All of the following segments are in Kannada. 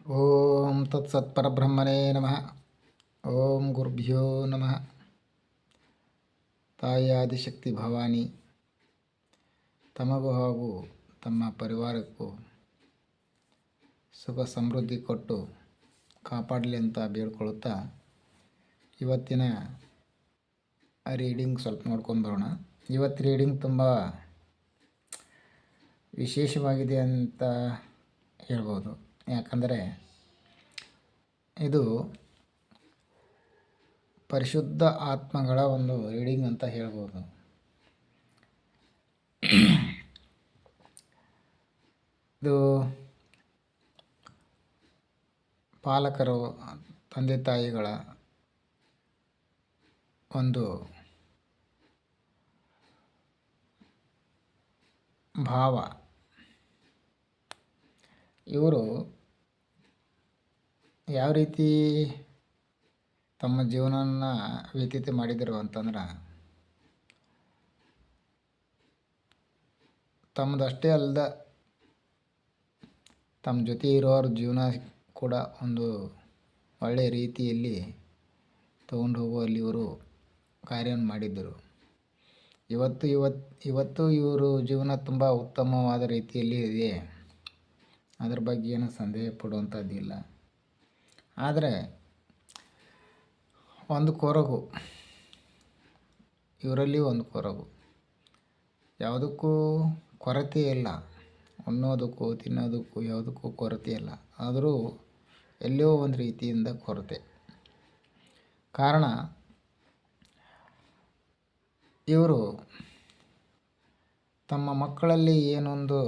ಓಂ ತತ್ಸತ್ಪರಬ್ರಹ್ಮಣೇ ನಮಃ. ಓಂ ಗುರುಭ್ಯೋ ನಮಃ. ತಾಯಿ ಆದಿಶಕ್ತಿ ಭವಾನಿ ತಮಗೂ ಹಾಗೂ ತಮ್ಮ ಪರಿವಾರಕ್ಕೂ ಸುಖ ಸಮೃದ್ಧಿ ಕೊಟ್ಟು ಕಾಪಾಡಲಿ ಅಂತ ಬೇಡ್ಕೊಳ್ಳುತ್ತಾ ಇವತ್ತಿನ ರೀಡಿಂಗ್ ಸ್ವಲ್ಪ ನೋಡ್ಕೊಂಡು ಬರೋಣ. ಇವತ್ತು ರೀಡಿಂಗ್ ತುಂಬ ವಿಶೇಷವಾಗಿದೆ ಅಂತ ಹೇಳ್ಬೋದು. ಯಾಕಂದರೆ ಇದು ಪರಿಶುದ್ಧ ಆತ್ಮಗಳ ಒಂದು ರೀಡಿಂಗ್ ಅಂತ ಹೇಳ್ಬೋದು. ಇದು ಪಾಲಕರು, ತಂದೆ ತಾಯಿಗಳ ಒಂದು ಭಾವ. ಇವರು ಯಾವ ರೀತಿ ತಮ್ಮ ಜೀವನವನ್ನು ವ್ಯತೀತ ಮಾಡಿದರು ಅಂತಂದ್ರೆ, ತಮ್ಮದಷ್ಟೇ ಅಲ್ಲದ ತಮ್ಮ ಜೊತೆ ಇರೋರ ಜೀವನ ಕೂಡ ಒಂದು ಒಳ್ಳೆಯ ರೀತಿಯಲ್ಲಿ ತಗೊಂಡು ಹೋಗುವಲ್ಲಿ ಇವರು ಕಾರ್ಯವನ್ನು ಮಾಡಿದ್ದರು. ಇವತ್ತು ಇವರು ಜೀವನ ತುಂಬ ಉತ್ತಮವಾದ ರೀತಿಯಲ್ಲಿ ಇದೆ. ಅದರ ಬಗ್ಗೆ ಏನು ಸಂದೇಹ ಪಡುವಂಥದ್ದಿಲ್ಲ. ಆದರೆ ಒಂದು ಕೊರಗು, ಇವರಲ್ಲಿ ಒಂದು ಕೊರಗು. ಯಾವುದಕ್ಕೂ ಕೊರತೆ ಇಲ್ಲ, ಉಣ್ಣೋದಕ್ಕೂ ತಿನ್ನೋದಕ್ಕೂ ಯಾವುದಕ್ಕೂ ಕೊರತೆ ಇಲ್ಲ. ಆದರೂ ಎಲ್ಲೋ ಒಂದು ರೀತಿಯಿಂದ ಕೊರತೆ. ಕಾರಣ, ಇವರು ತಮ್ಮ ಮಕ್ಕಳಲ್ಲಿ ಏನೊಂದು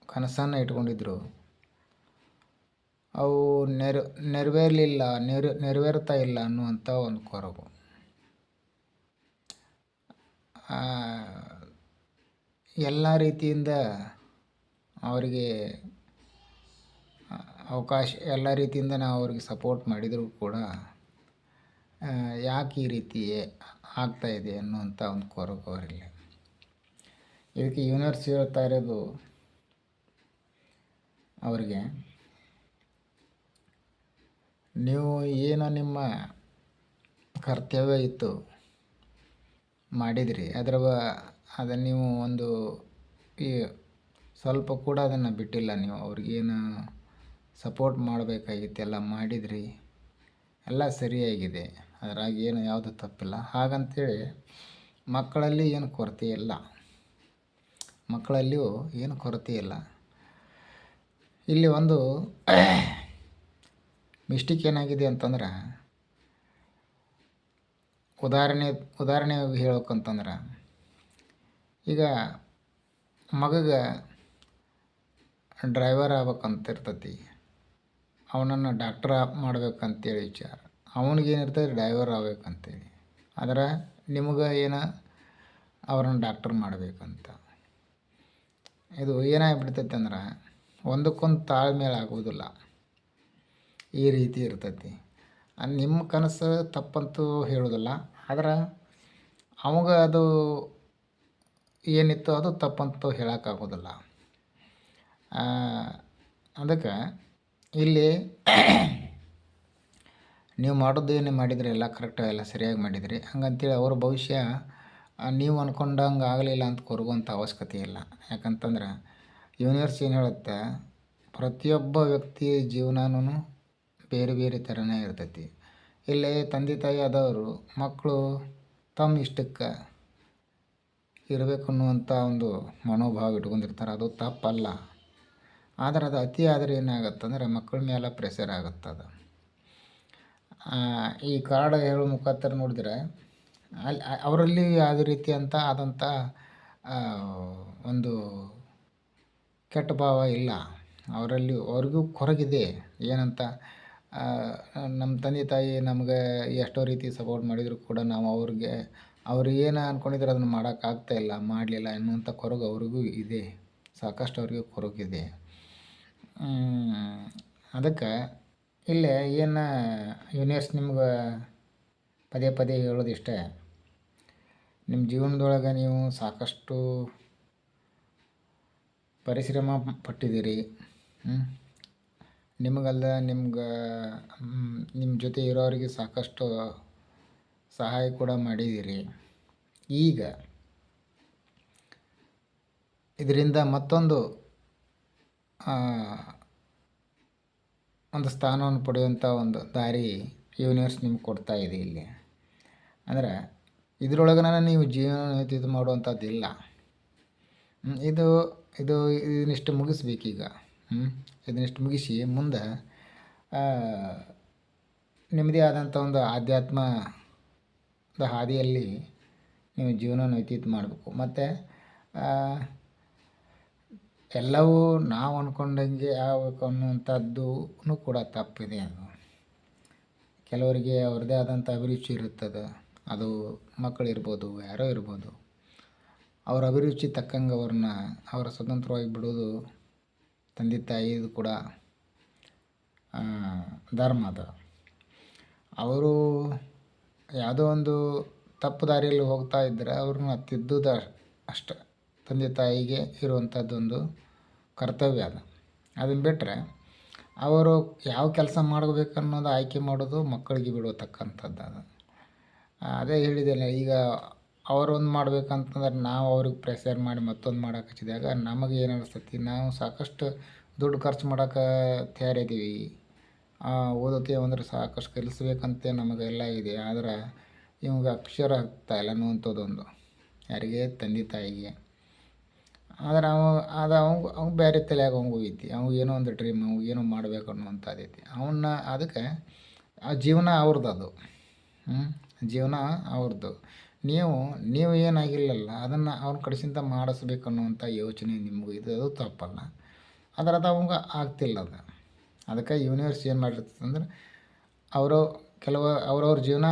ಕನಸನ್ನು ಇಟ್ಕೊಂಡಿದ್ರು, ಅವು ನೆರವೇರ್ತಾ ಇಲ್ಲ ಅನ್ನುವಂಥ ಒಂದು ಕೊರಗು. ಎಲ್ಲ ರೀತಿಯಿಂದ ಅವರಿಗೆ ಅವಕಾಶ, ಎಲ್ಲ ರೀತಿಯಿಂದ ನಾವು ಅವ್ರಿಗೆ ಸಪೋರ್ಟ್ ಮಾಡಿದರೂ ಕೂಡ ಯಾಕೆ ಈ ರೀತಿ ಆಗ್ತಾಯಿದೆ ಅನ್ನುವಂಥ ಒಂದು ಕೊರಗು ಅವರಲ್ಲಿ. ಇದಕ್ಕೆ ಯೂನಿವರ್ಸ್ ಹೇಳ್ತಾ ಇರೋದು ಅವರಿಗೆ, ನೀವು ಏನು ನಿಮ್ಮ ಕರ್ತವ್ಯ ಇತ್ತು ಮಾಡಿದಿರಿ, ಅದನ್ನು ನೀವು ಒಂದು ಈ ಸ್ವಲ್ಪ ಕೂಡ ಅದನ್ನು ಬಿಟ್ಟಿಲ್ಲ. ನೀವು ಅವ್ರಿಗೇನು ಸಪೋರ್ಟ್ ಮಾಡಬೇಕಾಗಿತ್ತು ಎಲ್ಲ ಮಾಡಿದ್ರಿ, ಎಲ್ಲ ಸರಿಯಾಗಿದೆ. ಅದರಾಗ ಏನು ಯಾವುದು ತಪ್ಪಿಲ್ಲ. ಹಾಗಂತೇಳಿ ಮಕ್ಕಳಲ್ಲಿ ಏನು ಕೊರತೆ ಇಲ್ಲ, ಮಕ್ಕಳಲ್ಲಿಯೂ ಏನು ಕೊರತೆ ಇಲ್ಲ. ಇಲ್ಲಿ ಒಂದು ಮಿಸ್ಟೇಕ್ ಏನಾಗಿದೆ ಅಂತಂದ್ರೆ, ಉದಾಹರಣೆಯಾಗಿ ಹೇಳ್ಬೇಕಂತಂದ್ರೆ, ಈಗ ಮಗಗೆ ಡ್ರೈವರ್ ಆಗ್ಬೇಕಂತ ಇರ್ತೈತಿ, ಅವನನ್ನು ಡಾಕ್ಟರ್ ಮಾಡ್ಬೇಕಂತೇಳಿ ವಿಚಾರ. ಅವನಿಗೇನಿರ್ತದೆ ಡ್ರೈವರ್ ಆಗ್ಬೇಕಂತೇಳಿ. ಆದರೆ ನಿಮಗೆ ಏನು ಅವ್ರನ್ನ ಡಾಕ್ಟರ್ ಮಾಡಬೇಕಂತ. ಇದು ಏನಾಗ್ಬಿಡ್ತೈತೆ ಅಂದ್ರೆ, ಒಂದಕ್ಕೊಂದು ತಾಳ್ಮೇಲೆ ಆಗೋದಿಲ್ಲ, ಈ ರೀತಿ ಇರ್ತೈತಿ. ನಿಮ್ಮ ಕನಸು ತಪ್ಪಂತೂ ಹೇಳೋದಿಲ್ಲ, ಆದ್ರೆ ಅವಾಗ ಅದು ಏನಿತ್ತು ಅದು ತಪ್ಪಂತೂ ಹೇಳೋಕ್ಕಾಗೋದಿಲ್ಲ. ಅದಕ್ಕೆ ಇಲ್ಲಿ ನೀವು ಮಾಡೋದೇನು ಮಾಡಿದ್ರಿ ಎಲ್ಲ ಕರೆಕ್ಟಾಗಿ ಎಲ್ಲ ಸರಿಯಾಗಿ ಮಾಡಿದ್ರಿ, ಹಂಗಂತೇಳಿ ಅವ್ರ ಭವಿಷ್ಯ ನೀವು ಅಂದ್ಕೊಂಡಂಗೆ ಆಗಲಿಲ್ಲ ಅಂತ ಕೊರಗುವಂಥ ಅವಶ್ಯಕತೆ ಇಲ್ಲ. ಯಾಕಂತಂದ್ರೆ ಯೂನಿವರ್ಸ್ ಏನು ಹೇಳುತ್ತೆ, ಪ್ರತಿಯೊಬ್ಬ ವ್ಯಕ್ತಿಯ ಜೀವನನೂ ಬೇರೆ ಬೇರೆ ಥರನೇ ಇರ್ತೈತಿ. ಇಲ್ಲಿ ತಂದೆ ತಾಯಿ ಆದವರು ಮಕ್ಕಳು ತಮ್ಮ ಇಷ್ಟಕ್ಕೆ ಇರಬೇಕು ಅನ್ನುವಂಥ ಒಂದು ಮನೋಭಾವ ಇಟ್ಕೊಂಡಿರ್ತಾರೆ. ಅದು ತಪ್ಪಲ್ಲ. ಆದರೆ ಅದು ಅತಿ ಆದರೆ ಏನಾಗುತ್ತಂದ್ರೆ ಮಕ್ಕಳ ಮೇಲೆ ಪ್ರೆಷರ್ ಆಗುತ್ತದೆ. ಈ ಕಾರ್ಡ್ ಹೇಳೋ ಮುಖಾಂತರ ನೋಡಿದ್ರೆ ಅವರಲ್ಲಿ ಯಾವುದೇ ರೀತಿ ಆದಂಥ ಒಂದು ಕೆಟ್ಟ ಭಾವ ಇಲ್ಲ. ಅವ್ರಿಗೂ ಕೊರಗಿದೆ. ಏನಂತ, ನಮ್ಮ ತಂದೆ ತಾಯಿ ನಮಗೆ ಎಷ್ಟೋ ರೀತಿ ಸಪೋರ್ಟ್ ಮಾಡಿದರೂ ಕೂಡ ನಾವು ಅವ್ರು ಏನು ಅಂದ್ಕೊಂಡಿದ್ರೆ ಅದನ್ನು ಮಾಡೋಕ್ಕಾಗ್ತಾಯಿಲ್ಲ, ಮಾಡಲಿಲ್ಲ ಎನ್ನುವಂಥ ಕೊರಗು ಅವ್ರಿಗೂ ಇದೆ. ಸಾಕಷ್ಟು ಅವ್ರಿಗೆ ಕೊರಗಿದೆ. ಅದಕ್ಕೆ ಇಲ್ಲೇ ಏನು ಯೂನಿವರ್ಸ್ ನಿಮ್ಗೆ ಪದೇ ಪದೇ ಹೇಳೋದಿಷ್ಟೇ, ನಿಮ್ಮ ಜೀವನದೊಳಗೆ ನೀವು ಸಾಕಷ್ಟು ಪರಿಶ್ರಮ ಪಟ್ಟಿದ್ದೀರಿ. ನಿಮಗಲ್ಲ ನಿಮ್ಗೆ ನಿಮ್ಮ ಜೊತೆ ಇರೋರಿಗೆ ಸಾಕಷ್ಟು ಸಹಾಯ ಕೂಡ ಮಾಡಿದ್ದೀರಿ. ಈಗ ಇದರಿಂದ ಮತ್ತೊಂದು ಒಂದು ಸ್ಥಾನವನ್ನು ಪಡೆಯುವಂಥ ಒಂದು ದಾರಿ ಯೂನಿವರ್ಸ್ ನಿಮ್ಗೆ ಕೊಡ್ತಾ ಇದೆ ಇಲ್ಲಿ. ಅಂದರೆ ಇದರೊಳಗನ ನೀವು ಜೀವನ ವ್ಯತೀತ ಮಾಡುವಂಥದ್ದಿಲ್ಲ. ಇದು ಇದು ಇದನ್ನಿಷ್ಟು ಮುಗಿಸ್ಬೇಕೀಗ. ಇದನ್ನಿಷ್ಟು ಮುಗಿಸಿ ಮುಂದೆ ನಿಮ್ಮದೇ ಆದಂಥ ಒಂದು ಆಧ್ಯಾತ್ಮದ ಹಾದಿಯಲ್ಲಿ ನೀವು ಜೀವನವನ್ನು ವ್ಯತೀತ ಮಾಡಬೇಕು. ಮತ್ತು ಎಲ್ಲವೂ ನಾವು ಅಂದ್ಕೊಂಡಂಗೆ ಆಗಬೇಕು ಅನ್ನುವಂಥದ್ದು ಕೂಡ ತಪ್ಪಿದೆ. ಅದು ಕೆಲವರಿಗೆ ಅವ್ರದ್ದೇ ಆದಂಥ ಅಭಿರುಚಿ ಇರುತ್ತದೆ. ಅದು ಮಕ್ಕಳಿರ್ಬೋದು, ಯಾರೋ ಇರ್ಬೋದು. ಅವ್ರ ಅಭಿರುಚಿ ತಕ್ಕಂಗೆ ಅವರ ಸ್ವತಂತ್ರವಾಗಿ ಬಿಡೋದು ತಂದೆ ತಾಯಿದು ಕೂಡ ಧರ್ಮ ಅದು. ಅವರು ಯಾವುದೋ ಒಂದು ತಪ್ಪು ದಾರಿಯಲ್ಲಿ ಹೋಗ್ತಾ ಇದ್ದರೆ ಅವ್ರನ್ನ ತಿದ್ದುದು ಅಷ್ಟೆ ತಂದೆ ತಾಯಿಗೆ ಇರುವಂಥದ್ದೊಂದು ಕರ್ತವ್ಯ ಅದು. ಅದನ್ನು ಬಿಟ್ಟರೆ ಅವರು ಯಾವ ಕೆಲಸ ಮಾಡಬೇಕು ಅನ್ನೋದು ಆಯ್ಕೆ ಮಾಡೋದು ಮಕ್ಕಳಿಗೆ ಬಿಡತಕ್ಕಂಥದ್ದು ಅದು. ಅದೇ ಹೇಳಿದೆಲ್ಲ, ಈಗ ಅವರೊಂದು ಮಾಡ್ಬೇಕಂತಂದ್ರೆ ನಾವು ಅವ್ರಿಗೆ ಪ್ರೆಷರ್ ಮಾಡಿ ಮತ್ತೊಂದು ಮಾಡೋಕೆ ಹಚ್ಚಿದಾಗ ನಮಗೆ ಏನು ಅನಿಸ್ತೈತಿ, ನಾವು ಸಾಕಷ್ಟು ದುಡ್ಡು ಖರ್ಚು ಮಾಡೋಕೆ ತಯಾರಿದ್ದೀವಿ, ಓದೋತೀವಿ ಅಂದ್ರೆ ಸಾಕಷ್ಟು ಕಲಿಸ್ಬೇಕಂತೆ ನಮಗೆಲ್ಲ ಇದೆ. ಆದ್ರೆ ಇವಾಗ ಅಕ್ಷರ ಆಗ್ತಾಯಿಲ್ಲ ಅನ್ನುವಂಥದ್ದೊಂದು ಯಾರಿಗೆ, ತಂದೆ ತಾಯಿಗೆ. ಆದ್ರೆ ಅವ್ನು ಬೇರೆ ತಲೆಯಾಗ ಅವಂಗೂ ಐತಿ, ಅವ್ನಿಗೆ ಏನೋ ಒಂದು ಡ್ರೀಮ್, ಅವ್ನಿಗೆ ಏನೋ ಮಾಡಬೇಕು ಅನ್ನುವಂಥದ್ದು ಐತಿ. ಅದಕ್ಕೆ ಆ ಜೀವನ ಅವ್ರದ್ದು ಅದು. ಜೀವನ ಅವ್ರದ್ದು. ನೀವು ಏನಾಗಿಲ್ಲಲ್ಲ ಅದನ್ನು ಅವ್ನ ಕಡೆಸಿಂದ ಮಾಡಿಸ್ಬೇಕು ಅನ್ನುವಂಥ ಯೋಚನೆ ನಿಮಗೂ ಇದು, ಅದು ತಪ್ಪಲ್ಲ. ಅದರದ್ದು ಅವಂಗೆ ಆಗ್ತಿಲ್ಲ ಅದು. ಅದಕ್ಕೆ ಯೂನಿವರ್ಸ್ ಏನು ಮಾಡಿರ್ತದೆ ಅಂದ್ರೆ ಅವ್ರವ್ರ ಜೀವನ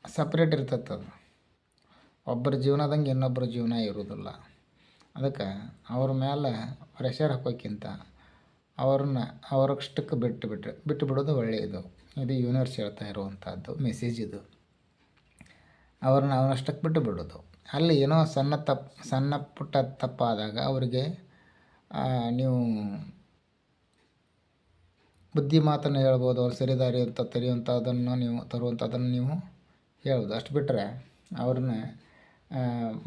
ಸಪ್ರೇಟ್ ಇರ್ತೈತೆ ಅದು. ಒಬ್ಬರ ಜೀವನದಂಗೆ ಇನ್ನೊಬ್ಬರ ಜೀವನ ಇರೋದಿಲ್ಲ. ಅದಕ್ಕೆ ಅವ್ರ ಮೇಲೆ ಪ್ರೆಷರ್ ಹಾಕೋಕ್ಕಿಂತ ಅವರಷ್ಟಕ್ಕೆ ಬಿಟ್ಟು ಬಿಡೋದು ಒಳ್ಳೆಯದು. ಇದು ಯೂನಿವರ್ಸ್ ಹೇಳ್ತಾ ಇರುವಂಥದ್ದು ಮೆಸೇಜ್ ಇದು. ಅವನಷ್ಟಕ್ಕೆ ಬಿಟ್ಟು ಬಿಡೋದು. ಅಲ್ಲಿ ಏನೋ ಸಣ್ಣ ಪುಟ್ಟ ತಪ್ಪಾದಾಗ ಅವರಿಗೆ ನೀವು ಬುದ್ಧಿ ಮಾತನ್ನು ಹೇಳ್ಬೋದು. ಅವ್ರು ಸರಿದಾರಿ ಅಂತ ತರುವಂಥದ್ದನ್ನು ನೀವು ಹೇಳ್ಬೋದು. ಅಷ್ಟು ಬಿಟ್ಟರೆ ಅವ್ರನ್ನ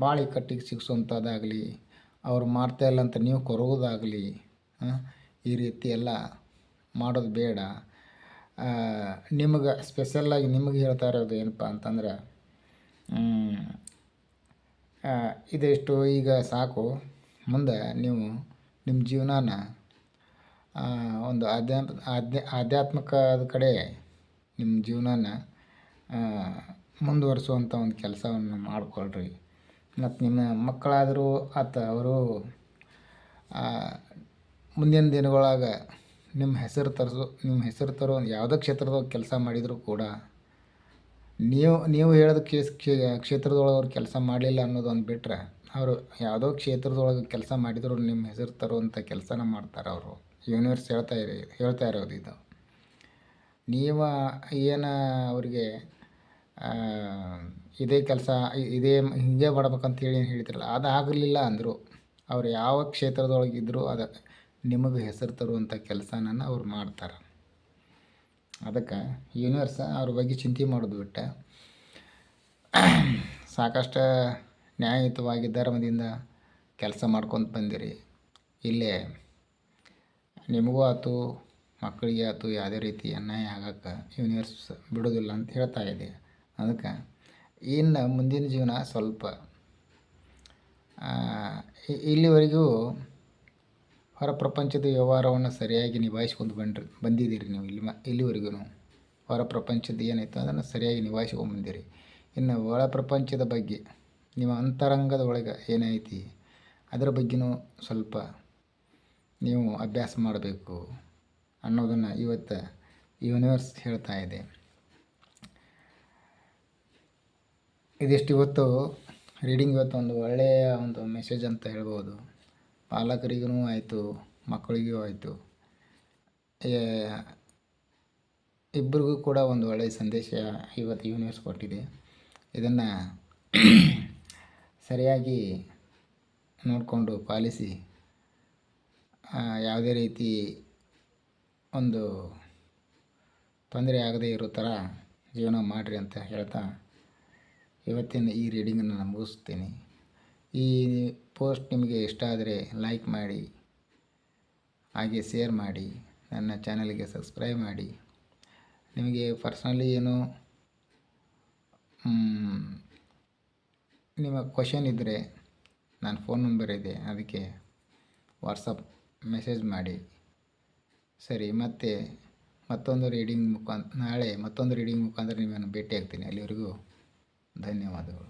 ಭಾಳ ಇಕ್ಕಟ್ಟಿಗೆ ಸಿಗಿಸುವಂಥದ್ದಾಗಲಿ, ಅವ್ರು ಮಾಡ್ತಾಯಿಲ್ಲ ಅಂತ ನೀವು ಕೊರಗೋದಾಗಲಿ, ಈ ರೀತಿ ಎಲ್ಲ ಮಾಡೋದು ಬೇಡ. ನಿಮಗೆ ಸ್ಪೆಷಲ್ಲಾಗಿ ನಿಮಗೆ ಹೇಳ್ತಾ ಇರೋದು ಏನಪ್ಪ ಅಂತಂದ್ರೆ, ಇದಿಷ್ಟು ಈಗ ಸಾಕು. ಮುಂದೆ ನೀವು ನಿಮ್ಮ ಜೀವನನ ಒಂದು ಆಧ್ಯಾತ್ಮಿಕದ ಕಡೆ ನಿಮ್ಮ ಜೀವನನ ಮುಂದುವರಿಸುವಂಥ ಒಂದು ಕೆಲಸವನ್ನು ಮಾಡಿಕೊಳ್ರಿ. ಮತ್ತು ನಿಮ್ಮ ಮಕ್ಕಳಾದರೂ ಅವರು ಮುಂದಿನ ದಿನಗಳಾಗ ನಿಮ್ಮ ಹೆಸರು ತರೋ ಯಾವುದೇ ಕ್ಷೇತ್ರದಾಗ ಕೆಲಸ ಮಾಡಿದರೂ ಕೂಡ ನೀವು ಹೇಳಿದ ಕ್ಷೇತ್ರದೊಳಗೆ ಅವ್ರು ಕೆಲಸ ಮಾಡಲಿಲ್ಲ ಅನ್ನೋದೊಂದು ಬಿಟ್ಟರೆ, ಅವರು ಯಾವುದೋ ಕ್ಷೇತ್ರದೊಳಗೆ ಕೆಲಸ ಮಾಡಿದರೂ ನಿಮ್ಮ ಹೆಸರು ತರುವಂಥ ಕೆಲಸನ ಮಾಡ್ತಾರೆ ಅವರು. ಯೂನಿವರ್ಸ್ ಹೇಳ್ತಾ ಇರೋದು ಇದು. ನೀವು ಏನು ಅವರಿಗೆ ಇದೇ ಕೆಲಸ ಹೀಗೆ ಮಾಡ್ಬೇಕಂತೇಳಿ ಏನು ಹೇಳ್ತಿರಲ್ಲ, ಅದಾಗಲಿಲ್ಲ ಅಂದರು ಅವ್ರು ಯಾವ ಕ್ಷೇತ್ರದೊಳಗಿದ್ದರೂ ನಿಮಗೆ ಹೆಸರು ತರುವಂಥ ಕೆಲಸನ ಅವ್ರು ಮಾಡ್ತಾರೆ. ಅದಕ್ಕೆ ಯೂನಿವರ್ಸ್ ಅವ್ರ ಬಗ್ಗೆ ಚಿಂತೆ ಮಾಡೋದು ಬಿಟ್ಟು ಸಾಕಷ್ಟು ನ್ಯಾಯಯುತವಾಗಿ ಧರ್ಮದಿಂದ ಕೆಲಸ ಮಾಡ್ಕೊತ ಬಂದಿರಿ. ಇಲ್ಲೇ ನಿಮಗೂ ಆಯ್ತು, ಮಕ್ಕಳಿಗೆ ಆಯ್ತು, ಯಾವುದೇ ರೀತಿ ಅನ್ಯಾಯ ಆಗೋಕ್ಕೆ ಯೂನಿವರ್ಸ್ ಬಿಡೋದಿಲ್ಲ ಅಂತ ಹೇಳ್ತಾ ಇದೆ. ಅದಕ್ಕೆ ಇನ್ನು ಮುಂದಿನ ಜೀವನ ಸ್ವಲ್ಪ ಇಲ್ಲಿವರೆಗೂ ಹೊರ ಪ್ರಪಂಚದ ವ್ಯವಹಾರವನ್ನು ಸರಿಯಾಗಿ ನಿಭಾಯಿಸ್ಕೊಂಡು ಬಂದಿದ್ದೀರಿ ನೀವು. ಇಲ್ಲಿವರೆಗೂ ಹೊರ ಪ್ರಪಂಚದ ಏನಾಯಿತು ಅದನ್ನು ಸರಿಯಾಗಿ ನಿಭಾಯಿಸ್ಕೊಂಡು ಬಂದಿರಿ. ಇನ್ನು ಒಳ ಪ್ರಪಂಚದ ಬಗ್ಗೆ ನಿಮ್ಮ ಅಂತರಂಗದ ಒಳಗೆ ಏನೈತಿ ಅದರ ಬಗ್ಗೆನೂ ಸ್ವಲ್ಪ ನೀವು ಅಭ್ಯಾಸ ಮಾಡಬೇಕು ಅನ್ನೋದನ್ನು ಇವತ್ತು ಯೂನಿವರ್ಸ್ ಹೇಳ್ತಾ ಇದೆ. ಇದಿಷ್ಟು ಇವತ್ತು ರೀಡಿಂಗ್. ಇವತ್ತು ಒಂದು ಒಳ್ಳೆಯ ಒಂದು ಮೆಸೇಜ್ ಅಂತ ಹೇಳ್ಬೋದು. ಪಾಲಕರಿಗೂ ಆಯಿತು, ಮಕ್ಕಳಿಗೂ ಆಯಿತು, ಇಬ್ಬರಿಗೂ ಕೂಡ ಒಂದು ಒಳ್ಳೆಯ ಸಂದೇಶ ಇವತ್ತು ಯೂನಿವರ್ಸ್ ಕೊಟ್ಟಿದೆ. ಇದನ್ನು ಸರಿಯಾಗಿ ನೋಡಿಕೊಂಡು ಪಾಲಿಸಿ ಯಾವುದೇ ರೀತಿ ಒಂದು ತೊಂದರೆ ಆಗದೇ ಇರೋ ಥರ ಜೀವನ ಮಾಡಿರಿ ಅಂತ ಹೇಳ್ತಾ ಇವತ್ತಿನ ಈ ರೀಡಿಂಗನ್ನು ನಾನು ಮುಗಿಸ್ತೀನಿ. ಈ ಪೋಸ್ಟ್ ನಿಮಗೆ ಇಷ್ಟ ಆದರೆ ಲೈಕ್ ಮಾಡಿ, ಹಾಗೆ ಶೇರ್ ಮಾಡಿ, ನನ್ನ ಚಾನಲ್ಗೆ ಸಬ್ಸ್ಕ್ರೈಬ್ ಮಾಡಿ. ನಿಮಗೆ ಪರ್ಸ್ನಲಿ ಏನು ನಿಮ್ಮ ಕ್ವಶನ್ ಇದ್ದರೆ ನನ್ನ ಫೋನ್ ನಂಬರ್ ಇದೆ, ಅದಕ್ಕೆ ವಾಟ್ಸಪ್ ಮೆಸೇಜ್ ಮಾಡಿ. ಸರಿ, ಮತ್ತೆ ನಾಳೆ ಮತ್ತೊಂದು ರೀಡಿಂಗ್ ಮುಖಾಂತರ ನಿಮ್ಮನ್ನು ಭೇಟಿ ಆಗ್ತೀನಿ. ಅಲ್ಲಿವರೆಗೂ ಧನ್ಯವಾದಗಳು.